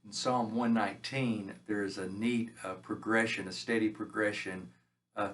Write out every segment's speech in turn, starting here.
In Psalm 119, there is a neat progression, a steady progression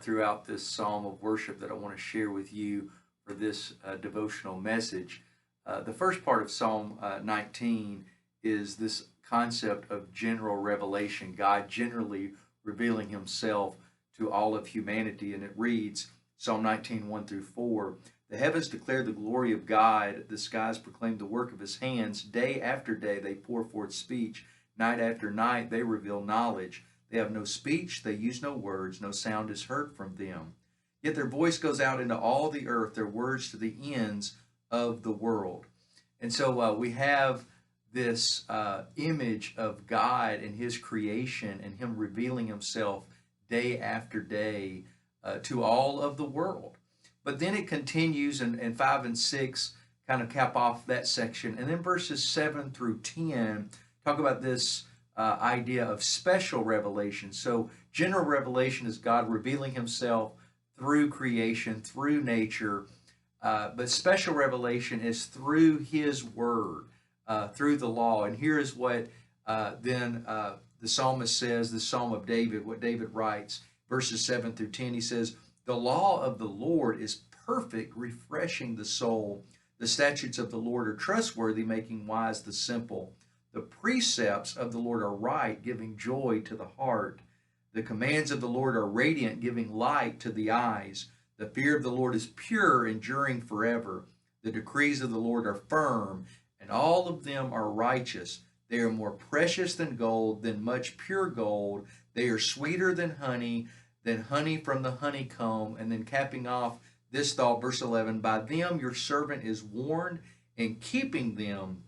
throughout this psalm of worship that I want to share with you for this devotional message. The first part of Psalm 19 is this concept of general revelation, God generally revealing himself to all of humanity. And it reads, Psalm 19, 1 through 4, the heavens declare the glory of God, the skies proclaim the work of his hands. Day after day they pour forth speech. Night after night they reveal knowledge. They have no speech, they use no words, no sound is heard from them. Yet their voice goes out into all the earth, their words to the ends of the world. And so we have this image of God and his creation and him revealing himself day after day to all of the world. But then it continues, and 5 and 6 kind of cap off that section. And then verses 7 through 10 talk about this idea of special revelation. So, general revelation is God revealing himself through creation, through nature. But special revelation is through his word, through the law. And here is what then the psalmist says, the Psalm of David, what David writes, verses 7 through 10. He says, the law of the Lord is perfect, refreshing the soul. The statutes of the Lord are trustworthy, making wise the simple. The precepts of the Lord are right, giving joy to the heart. The commands of the Lord are radiant, giving light to the eyes. The fear of the Lord is pure, enduring forever. The decrees of the Lord are firm, and all of them are righteous. They are more precious than gold, than much pure gold. They are sweeter than honey from the honeycomb. And then capping off this thought, verse 11, by them your servant is warned, in keeping them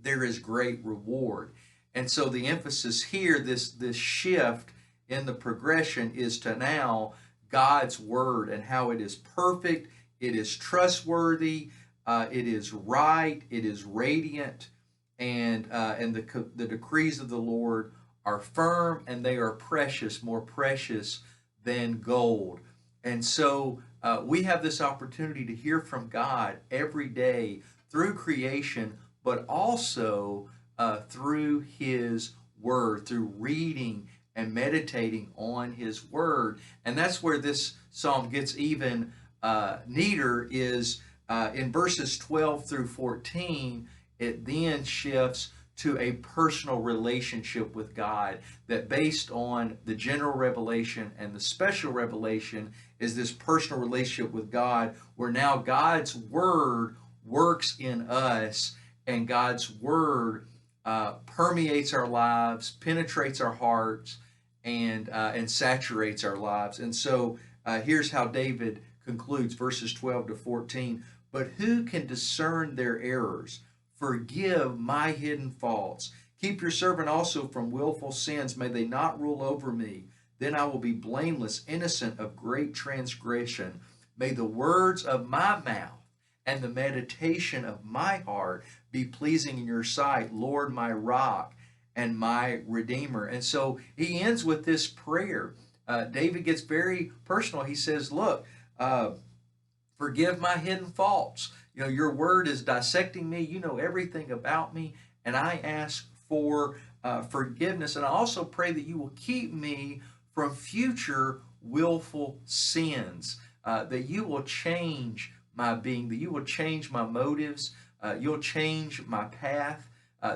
there is great reward. And so the emphasis here, this shift in the progression, is to now God's word and how it is perfect, it is trustworthy, it is right, it is radiant, and the decrees of the Lord are firm, and they are precious, more precious than gold. And so we have this opportunity to hear from God every day through creation, but also through his word, through reading and meditating on his word. And that's where this psalm gets even neater, is in verses 12 through 14, it then shifts to a personal relationship with God, that based on the general revelation and the special revelation is this personal relationship with God, where now God's word works in us, and God's word permeates our lives, penetrates our hearts, and saturates our lives. And so here's how David concludes, verses 12 to 14. But who can discern their errors? Forgive my hidden faults. Keep your servant also from willful sins. May they not rule over me. Then I will be blameless, innocent of great transgression. May the words of my mouth and the meditation of my heart be pleasing in your sight, Lord, my rock and my redeemer. And so he ends with this prayer. David gets very personal. He says, look, forgive my hidden faults. You know, your word is dissecting me. You know everything about me. And I ask for forgiveness. And I also pray that you will keep me from future willful sins, that you will change my being, that you will change my motives, you'll change my path.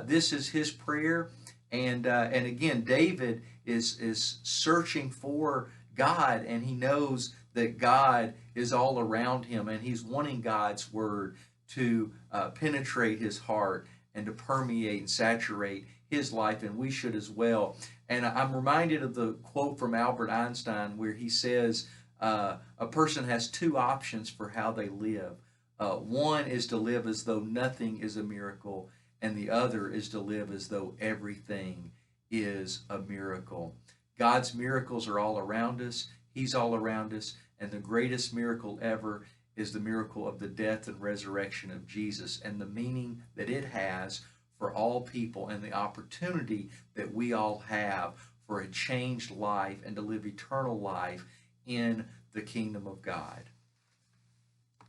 This is his prayer. And again, David is searching for God, and he knows that God is all around him, and he's wanting God's word to penetrate his heart and to permeate and saturate his life, and we should as well. And I'm reminded of the quote from Albert Einstein where he says, a person has two options for how they live. One is to live as though nothing is a miracle, and the other is to live as though everything is a miracle. God's miracles are all around us. He's all around us. And the greatest miracle ever is the miracle of the death and resurrection of Jesus, and the meaning that it has for all people, and the opportunity that we all have for a changed life and to live eternal life in the kingdom of God.